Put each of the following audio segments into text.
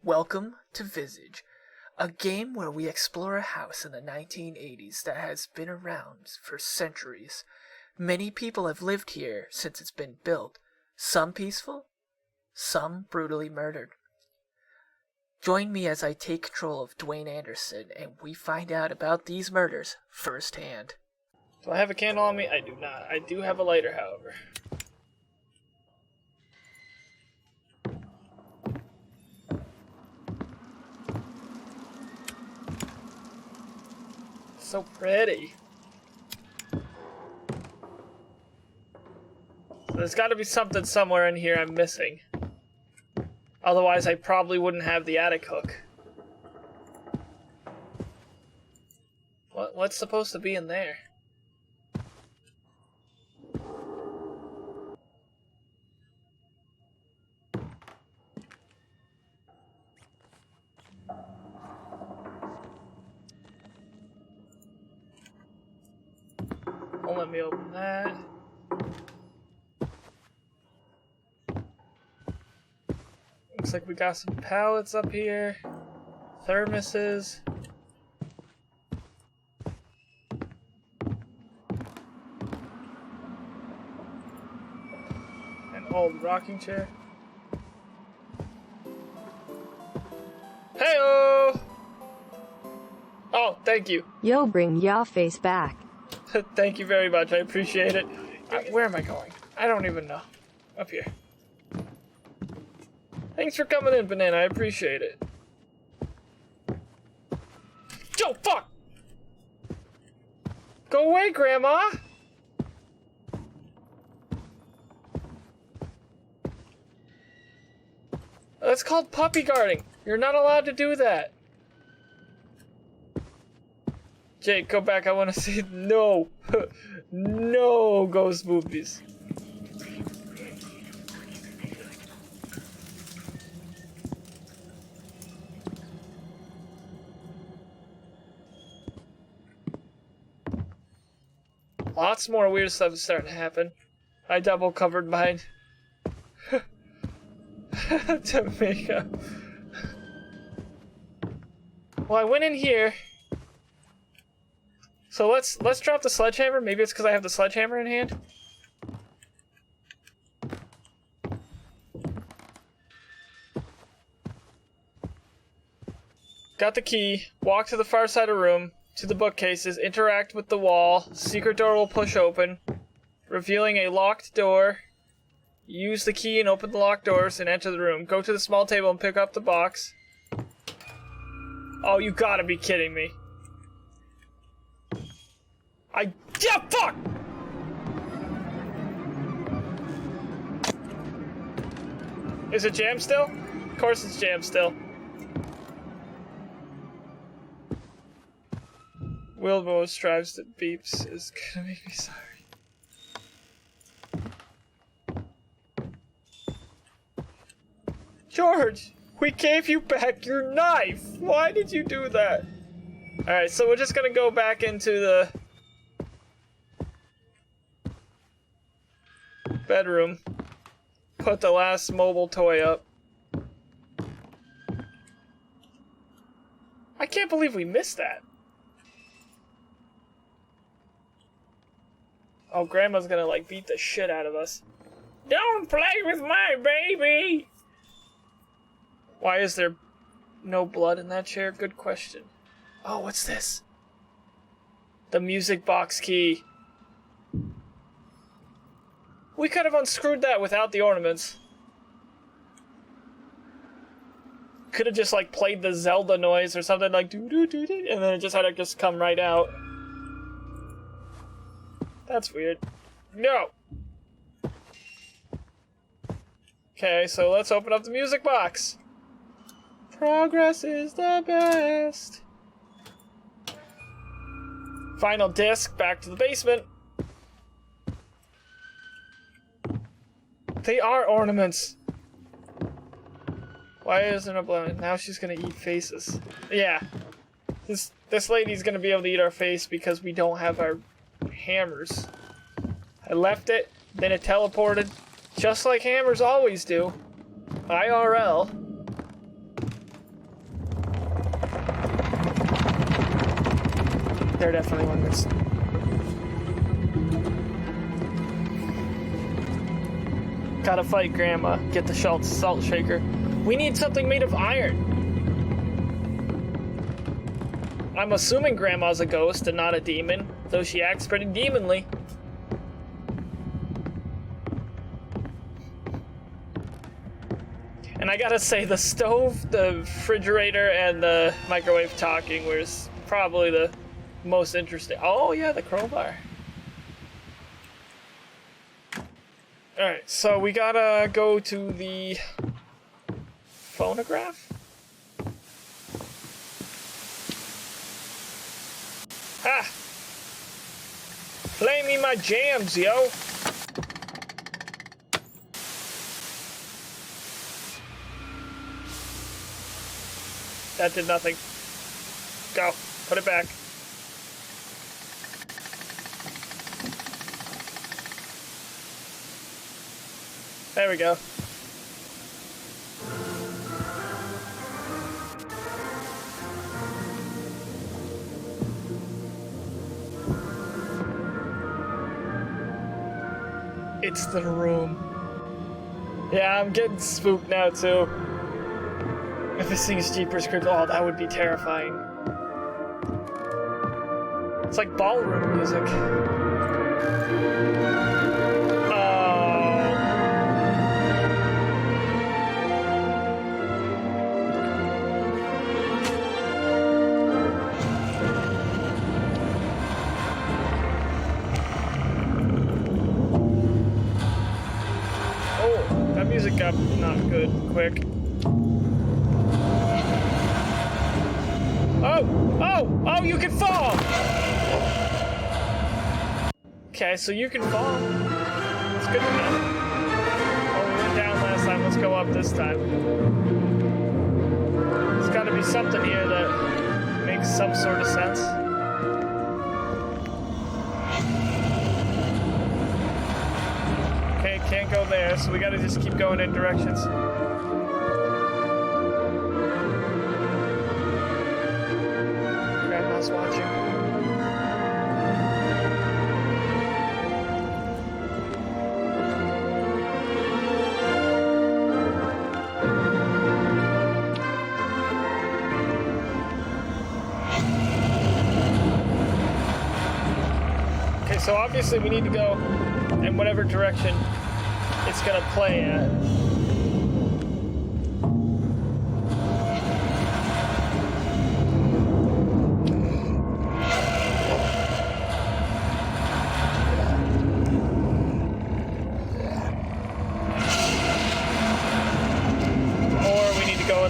Welcome to Visage, a game where we explore a house in the 1980s that has been around for centuries. Many people have lived here since it's been built, some peaceful, some brutally murdered. Join me as I take control of Dwayne Anderson and we find out about these murders firsthand. Do I have a candle on me? I do not. I do have a lighter, however. So pretty. There's got to be something somewhere in here I'm missing. Otherwise, I probably wouldn't have the attic hook. What's supposed to be in there? Don't let me open that. Looks like we got some pallets up here. Thermoses. An old rocking chair. Hey-oh! Oh, thank you. Yo, bring ya face back. Thank you very much. I appreciate it. Where am I going? I don't even know. Up here. Thanks for coming in, Banana. I appreciate it. Joe, fuck! Go away, Grandma! That's called puppy guarding. You're not allowed to do that. Jake, go back. I want to see. No. No ghost movies. Lots more weird stuff is starting to happen. I double covered mine. Jamaica. Well, I went in here. So let's drop the sledgehammer. Maybe it's because I have the sledgehammer in hand. Got the key. Walk to the far side of the room, to the bookcases, interact with the wall. Secret door will push open, revealing a locked door. Use the key and open the locked doors and enter the room. Go to the small table and pick up the box. Oh, you gotta be kidding me. Yeah, fuck! Is it jammed still? Of course it's jammed still. Wilbur strives to beeps is gonna make me sorry. George, we gave you back your knife. Why did you do that? Alright, so we're just gonna go back into the bedroom. Put the last mobile toy up. I can't believe we missed that. Oh, Grandma's gonna like beat the shit out of us. Don't play with my baby! Why is there no blood in that chair? Good question. Oh, what's this? The music box key. We could have unscrewed that without the ornaments. Could have just like played the Zelda noise or something like doo doo doo doo, and then it just had to just come right out. That's weird. No! Okay, so let's open up the music box. Progress is the best. Final disc, back to the basement. They are ornaments. Why isn't there a blood? Now she's gonna eat faces. Yeah. This lady's gonna be able to eat our face because we don't have our hammers. I left it, then it teleported, just like hammers always do. IRL. They're definitely one that's... Gotta fight Grandma. Get the salt shaker. We need something made of iron. I'm assuming Grandma's a ghost and not a demon, though she acts pretty demonly. And I gotta say, the stove, the refrigerator, and the microwave talking was probably the most interesting. Oh yeah, the crowbar. Alright, so we gotta go to the phonograph? Ha! Play me my jams, yo! That did nothing. Go. Put it back. There we go. It's the room. Yeah, I'm getting spooked now too. If this thing's Jeepers Creepers, oh, that would be terrifying. It's like ballroom music. Oh, that music got not good quick. Oh, you can fall! Okay, so you can fall. It's good to know. Oh, we went down last time, let's go up this time. There's gotta be something here that makes some sort of sense. Okay, can't go there, so we gotta just keep going in directions. Grandma's watching. Okay, so obviously we need to go in whatever direction it's gonna play at.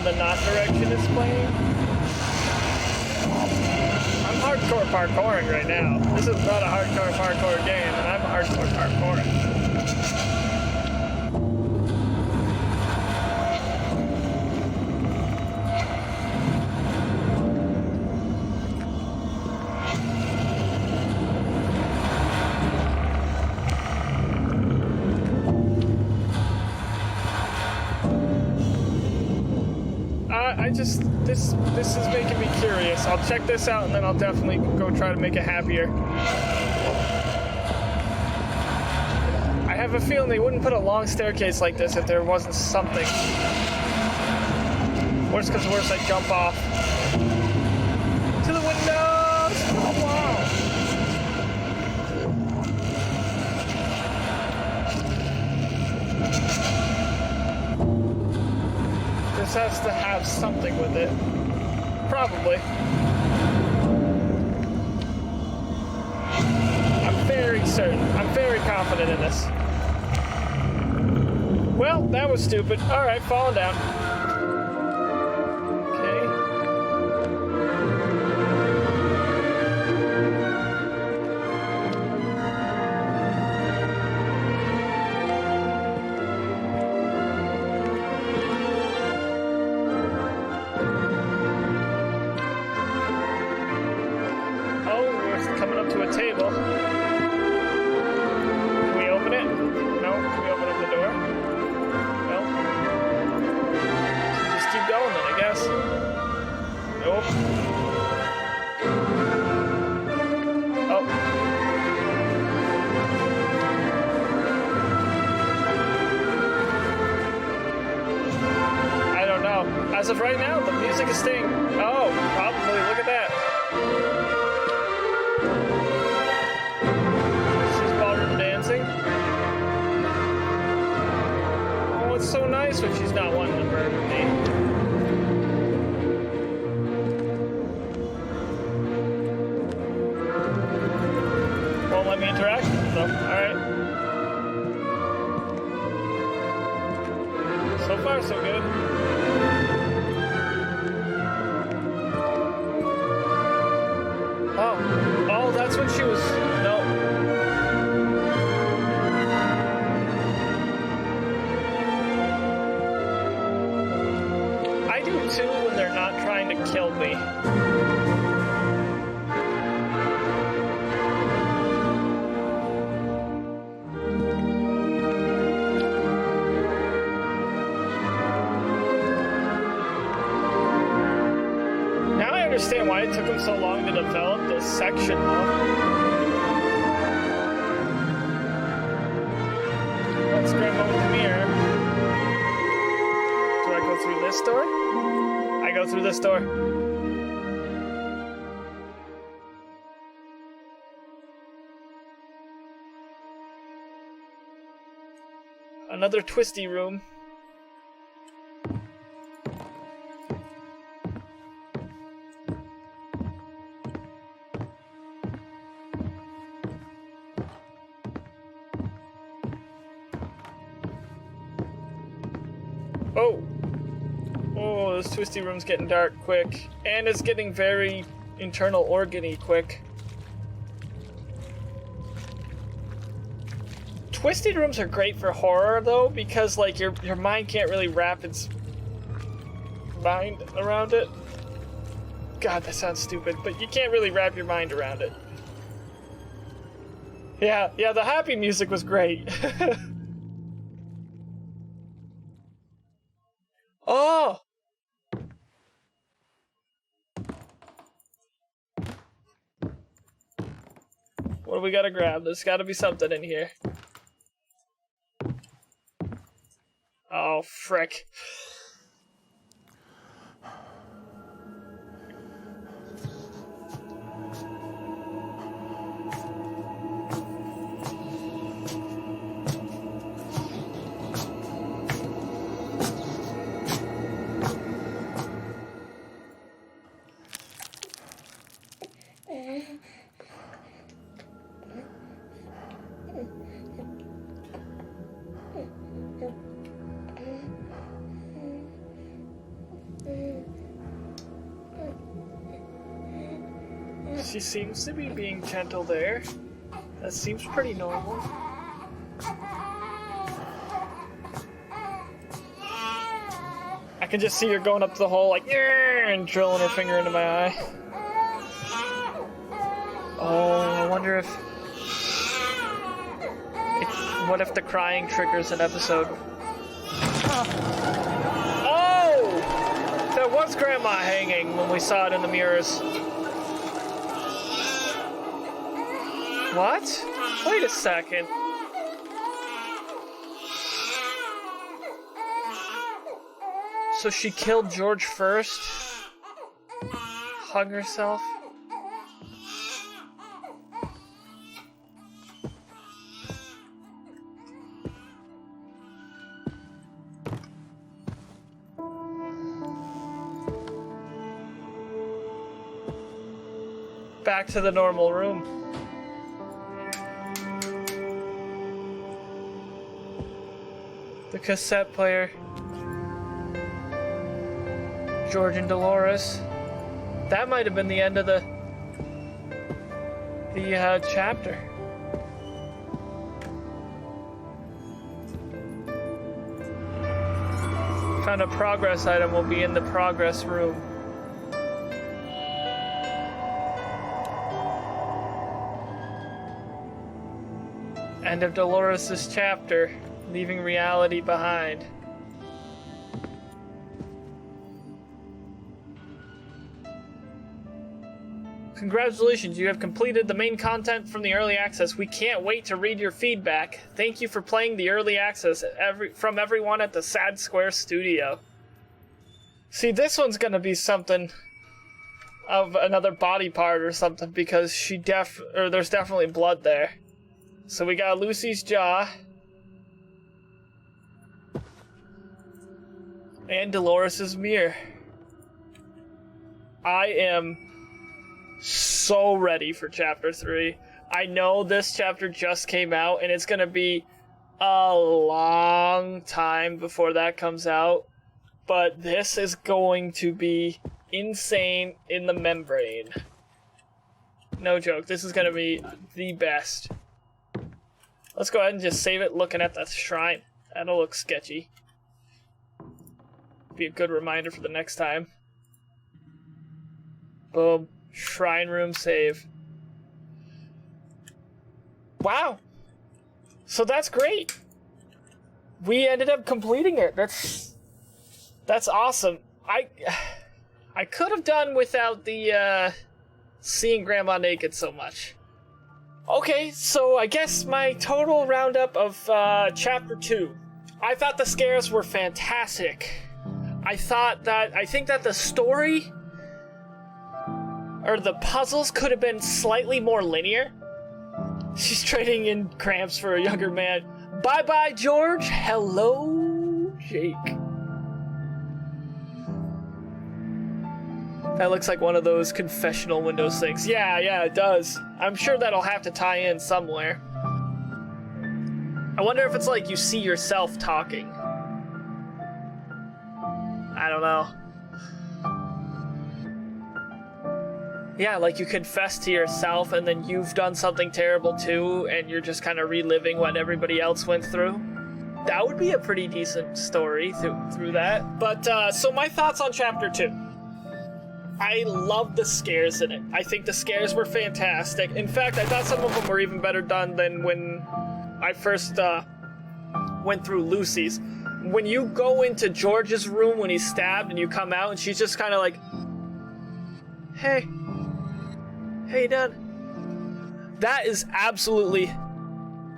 The not direction it's playing. I'm hardcore parkouring right now. This is not a hardcore parkour game, and I'm hardcore parkouring. This is making me curious. I'll check this out and then I'll definitely go try to make it happier. I have a feeling they wouldn't put a long staircase like this if there wasn't something. Worst comes to worst, I jump off. To the windows! To the wall! This has to have something with it. Probably. I'm very certain. I'm very confident in this. Well, that was stupid. Alright, falling down. Coming up to a table. Can we open it? No? Can we open up the door? No? Just keep going then, I guess. Nope. As of right now, the music is staying... Oh, probably. Look at that. She's ballroom dancing. Oh, it's so nice when she's not wanting to murder me. Won't let me interact with them, though. Alright. So far, so good. Oh, that's when she was... No. I do too when they're not trying to kill me. I understand why it took him so long to develop this section, though. Let's grandma with the mirror. Do I go through this door? I go through this door. Another twisty room. Oh, this twisty room's getting dark quick. And it's getting very internal organ-y quick. Twisted rooms are great for horror, though, because, like, your mind can't really wrap its mind around it. God, that sounds stupid, but you can't really wrap your mind around it. Yeah, the happy music was great. Oh! What do we gotta grab? There's gotta be something in here. Oh, frick. She seems to be being gentle there. That seems pretty normal. I can just see her going up the hole like, "Yeah," and drilling her finger into my eye. Oh, I wonder if... What if the crying triggers an episode? Oh! That was Grandma hanging when we saw it in the mirrors. What? Wait a second. So she killed George first? Hung herself? Back to the normal room. The cassette player. George and Dolores. That might have been the end of the chapter. Found a progress item, will be in the progress room. End of Dolores' chapter, leaving reality behind. Congratulations, you have completed the main content from the early access. We can't wait to read your feedback. Thank you for playing the early access from everyone at the Sad Square Studio. See, this one's gonna be something of another body part or something, because there's definitely blood there. So we got Lucy's jaw. And Dolores's mirror. I am so ready for chapter 3. I know this chapter just came out, and it's gonna be a long time before that comes out. But this is going to be insane in the membrane. No joke, this is gonna be the best. Let's go ahead and just save it looking at that shrine. That'll look sketchy. Be a good reminder for the next time. Boom. Shrine room save. Wow. So that's great. We ended up completing it. That's awesome. I could have done without the seeing Grandma naked so much. Okay, so I guess my total roundup of chapter 2. I thought the scares were fantastic. I think that the story or the puzzles could have been slightly more linear. She's trading in cramps for a younger man. Bye-bye, George. Hello, Jake. That looks like one of those confessional Windows things. Yeah, it does. I'm sure that'll have to tie in somewhere. I wonder if it's like you see yourself talking. I don't know. Yeah, like you confess to yourself and then you've done something terrible too, and you're just kind of reliving what everybody else went through. That would be a pretty decent story through that. But, so my thoughts on chapter 2. I love the scares in it. I think the scares were fantastic. In fact, I thought some of them were even better done than when I first went through Lucy's. When you go into George's room when he's stabbed and you come out and she's just kind of like, hey, Dad. That is absolutely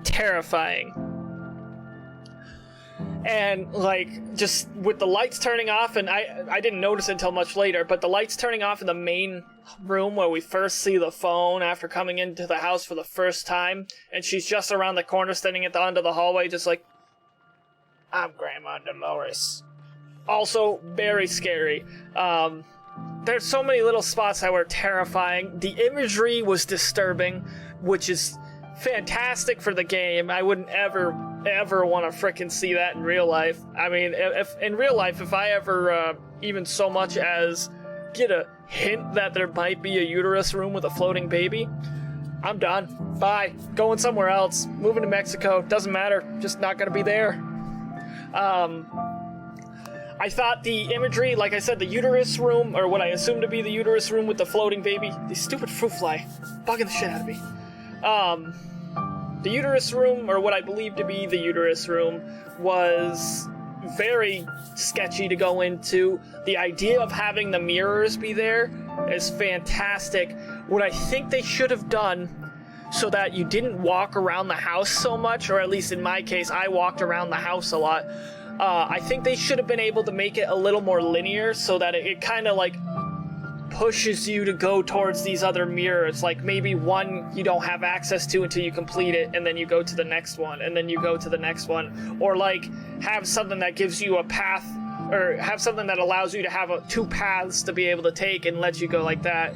terrifying. And like, just with the lights turning off, and I didn't notice it until much later, but the lights turning off in the main room where we first see the phone after coming into the house for the first time, and she's just around the corner standing at the end of the hallway just like, I'm Grandma Dolores. Also very scary. There's so many little spots that were terrifying. The imagery was disturbing, which is fantastic for the game. I wouldn't ever want to frickin' see that in real life. I mean, if in real life, if I ever even so much as get a hint that there might be a uterus room with a floating baby, I'm done. Bye. Going somewhere else. Moving to Mexico. Doesn't matter. Just not gonna be there. I thought the imagery, like I said, the uterus room, or what I assume to be the uterus room with the floating baby, the stupid fruit fly, bugging the shit out of me. The uterus room, or what I believe to be the uterus room, was very sketchy to go into. The idea of having the mirrors be there is fantastic. What I think they should have done, so that you didn't walk around the house so much, or at least in my case, I walked around the house a lot. I think they should have been able to make it a little more linear so that it kind of like pushes you to go towards these other mirrors. Like maybe one you don't have access to until you complete it, and then you go to the next one, and then you go to the next one. Or like have something that gives you a path, or have something that allows you to have two paths to be able to take and let you go like that.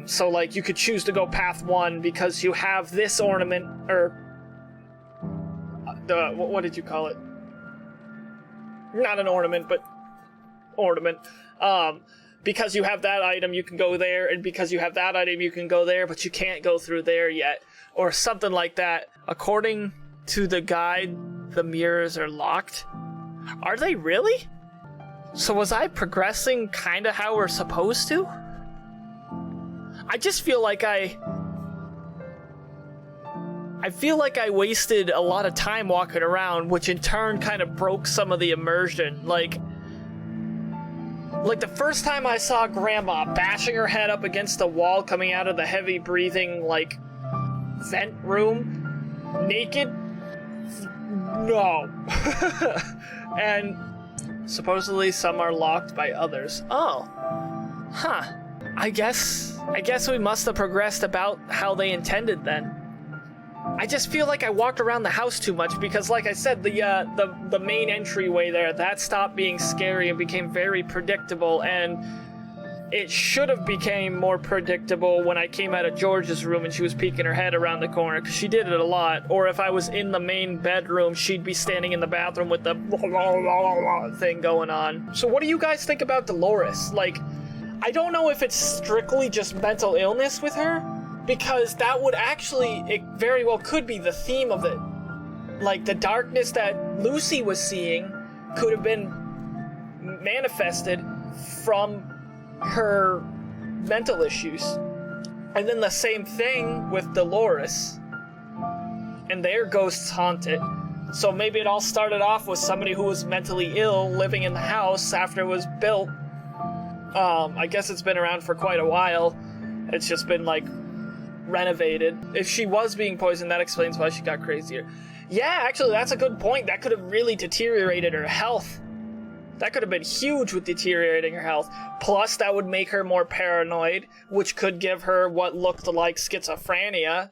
So like you could choose to go path 1 because you have this ornament, or what did you call it? Not an ornament, but ornament. Because you have that item, you can go there, and because you have that item, you can go there, but you can't go through there yet, or something like that. According to the guide, the mirrors are locked. Are they really? So was I progressing kinda how we're supposed to? I just feel like I feel like I wasted a lot of time walking around, which in turn kind of broke some of the immersion. Like the first time I saw Grandma bashing her head up against the wall coming out of the heavy breathing, like, vent room, naked? No. And Supposedly some are locked by others. Oh. Huh. I guess we must have progressed about how they intended then. I just feel like I walked around the house too much because, like I said, the main entryway there, that stopped being scary and became very predictable, and it should have became more predictable when I came out of George's room and she was peeking her head around the corner, because she did it a lot. Or if I was in the main bedroom, she'd be standing in the bathroom with the thing going on. So what do you guys think about Dolores? Like, I don't know if it's strictly just mental illness with her, because that would actually, it very well could be the theme of it. Like, the darkness that Lucy was seeing could have been manifested from her mental issues. And then the same thing with Dolores. And their ghosts haunt it. So maybe it all started off with somebody who was mentally ill living in the house after it was built. I guess it's been around for quite a while. It's just been, like, renovated. If she was being poisoned, that explains why she got crazier. Yeah, actually, that's a good point. That could have really deteriorated her health. That could have been huge with deteriorating her health. Plus, that would make her more paranoid, which could give her what looked like schizophrenia.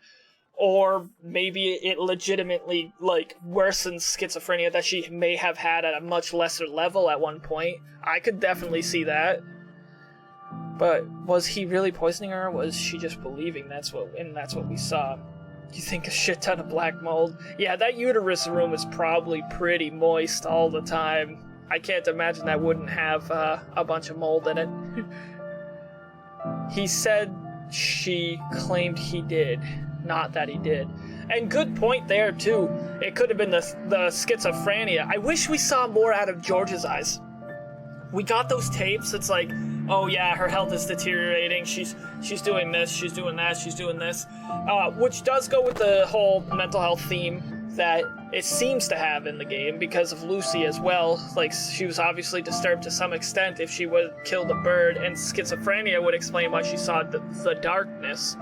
Or maybe it legitimately, like, worsens schizophrenia that she may have had at a much lesser level at one point. I could definitely see that. But was he really poisoning her, or was she just believing that's what we saw? You think a shit ton of black mold? Yeah, that uterus room is probably pretty moist all the time. I can't imagine that wouldn't have a bunch of mold in it. He said she claimed he did, not that he did. And good point there, too. It could have been the schizophrenia. I wish we saw more out of George's eyes. We got those tapes. It's like, oh yeah, her health is deteriorating. She's doing this, she's doing that, she's doing this. Which does go with the whole mental health theme that it seems to have in the game because of Lucy as well. Like, she was obviously disturbed to some extent if she would kill the bird, and schizophrenia would explain why she saw the darkness.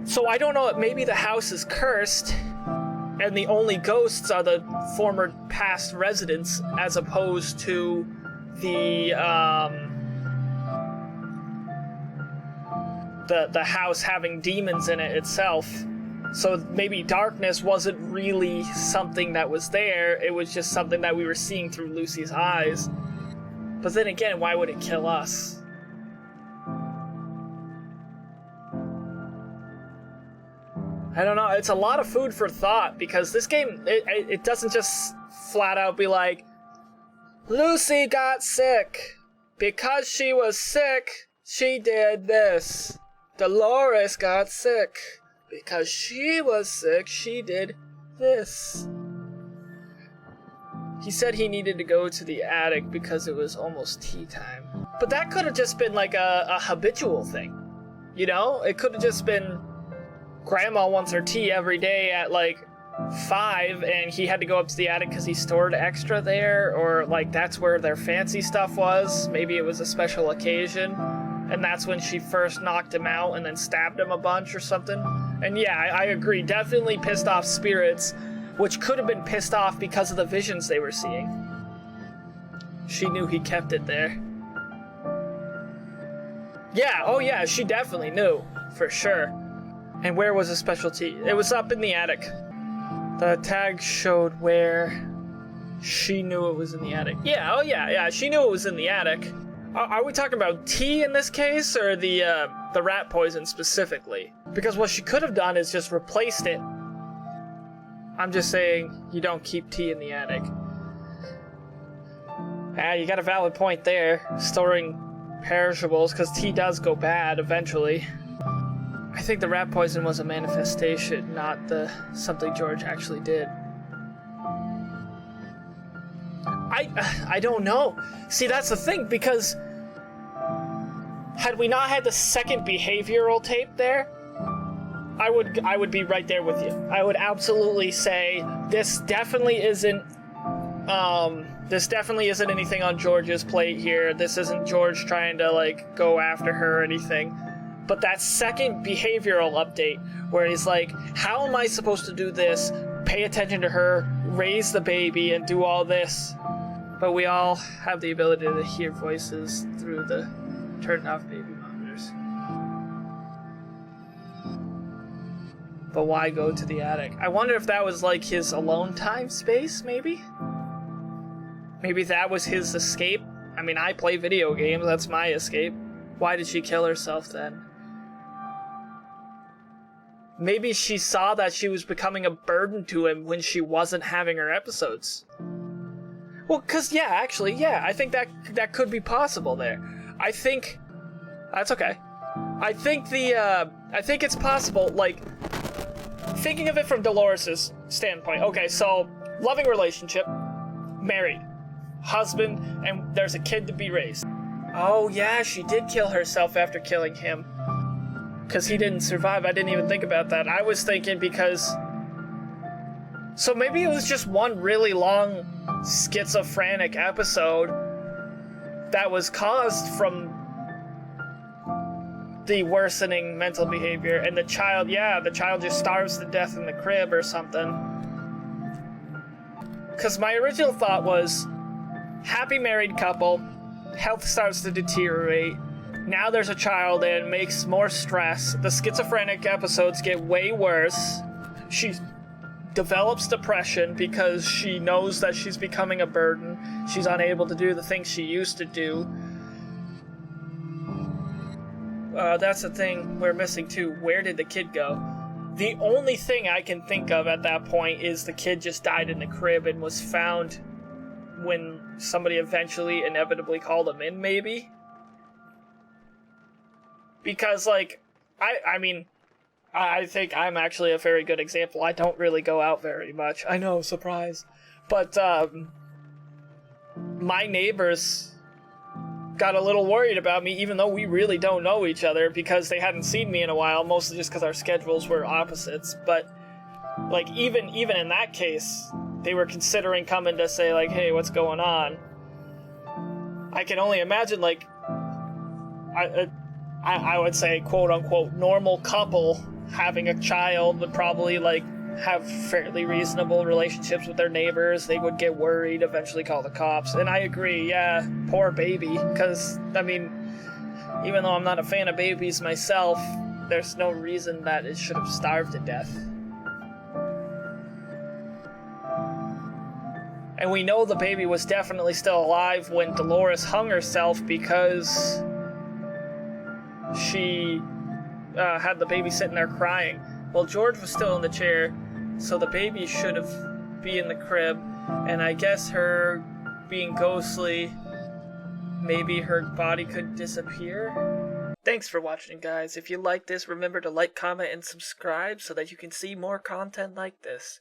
So I don't know, maybe the house is cursed and the only ghosts are the former past residents as opposed to the house having demons in it itself. So maybe darkness wasn't really something that was there, it was just something that we were seeing through Lucy's eyes. But then again, why would it kill us? I don't know, it's a lot of food for thought, because this game, it doesn't just flat out be like, Lucy got sick. Because she was sick, she did this. Dolores got sick. Because she was sick, she did this. He said he needed to go to the attic because it was almost tea time. But that could have just been like a habitual thing. You know? It could have just been Grandma wants her tea every day at like 5 and he had to go up to the attic because he stored extra there, or like that's where their fancy stuff was. Maybe it was a special occasion and that's when she first knocked him out and then stabbed him a bunch or something. And yeah, I agree, definitely pissed off spirits, which could have been pissed off because of the visions they were seeing. She knew he kept it there. Yeah, oh yeah, she definitely knew, for sure. And where was the specialty? It was up in the attic. The tag showed where she knew it was in the attic. Yeah, oh yeah, she knew it was in the attic. Are we talking about tea in this case, or the rat poison specifically? Because what she could have done is just replaced it. I'm just saying, you don't keep tea in the attic. Ah, you got a valid point there. Storing perishables, because tea does go bad eventually. I think the rat poison was a manifestation, not something George actually did. I don't know. See, that's the thing, because had we not had the second behavioral tape there, I would be right there with you. I would absolutely say this definitely isn't anything on George's plate here. This isn't George trying to like go after her or anything. But that second behavioral update where he's like, how am I supposed to do this pay attention to her, raise the baby, and do all this. But we all have the ability to hear voices through the turned off baby monitors. But why go to the attic? I wonder if that was like his alone time space, maybe? Maybe that was his escape? I mean, I play video games, that's my escape. Why did she kill herself then? Maybe she saw that she was becoming a burden to him when she wasn't having her episodes. Well, I think that could be possible there. I think... That's okay. I think it's possible, like, thinking of it from Dolores' standpoint. Okay, so, loving relationship, married, husband, and there's a kid to be raised. Oh yeah, she did kill herself after killing him. Because he didn't survive. I didn't even think about that. I was thinking because... So maybe it was just one really long schizophrenic episode that was caused from the worsening mental behavior, and the child just starves to death in the crib or something. Because my original thought was, happy married couple, health starts to deteriorate, now there's a child and it makes more stress, the schizophrenic episodes get way worse, she develops depression because she knows that she's becoming a burden, she's unable to do the things she used to do. That's the thing we're missing too. Where did the kid go? The only thing I can think of at that point is the kid just died in the crib and was found when somebody eventually inevitably called him in, maybe? Because, like, I think I'm actually a very good example. I don't really go out very much. I know, surprise. But, my neighbors got a little worried about me, even though we really don't know each other, because they hadn't seen me in a while, mostly just because our schedules were opposites. But, like, even in that case, they were considering coming to say, like, hey, what's going on? I can only imagine, like, I would say, quote-unquote, normal couple having a child would probably, like, have fairly reasonable relationships with their neighbors. They would get worried, eventually call the cops. And I agree, yeah, poor baby, because, I mean, even though I'm not a fan of babies myself, there's no reason that it should have starved to death. And we know the baby was definitely still alive when Dolores hung herself because she had the baby sitting there crying. Well, George was still in the chair, so the baby should have been in the crib, and I guess her being ghostly, maybe her body could disappear? Thanks for watching, guys. If you like this, remember to like, comment, and subscribe so that you can see more content like this.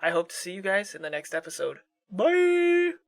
I hope to see you guys in the next episode. Bye!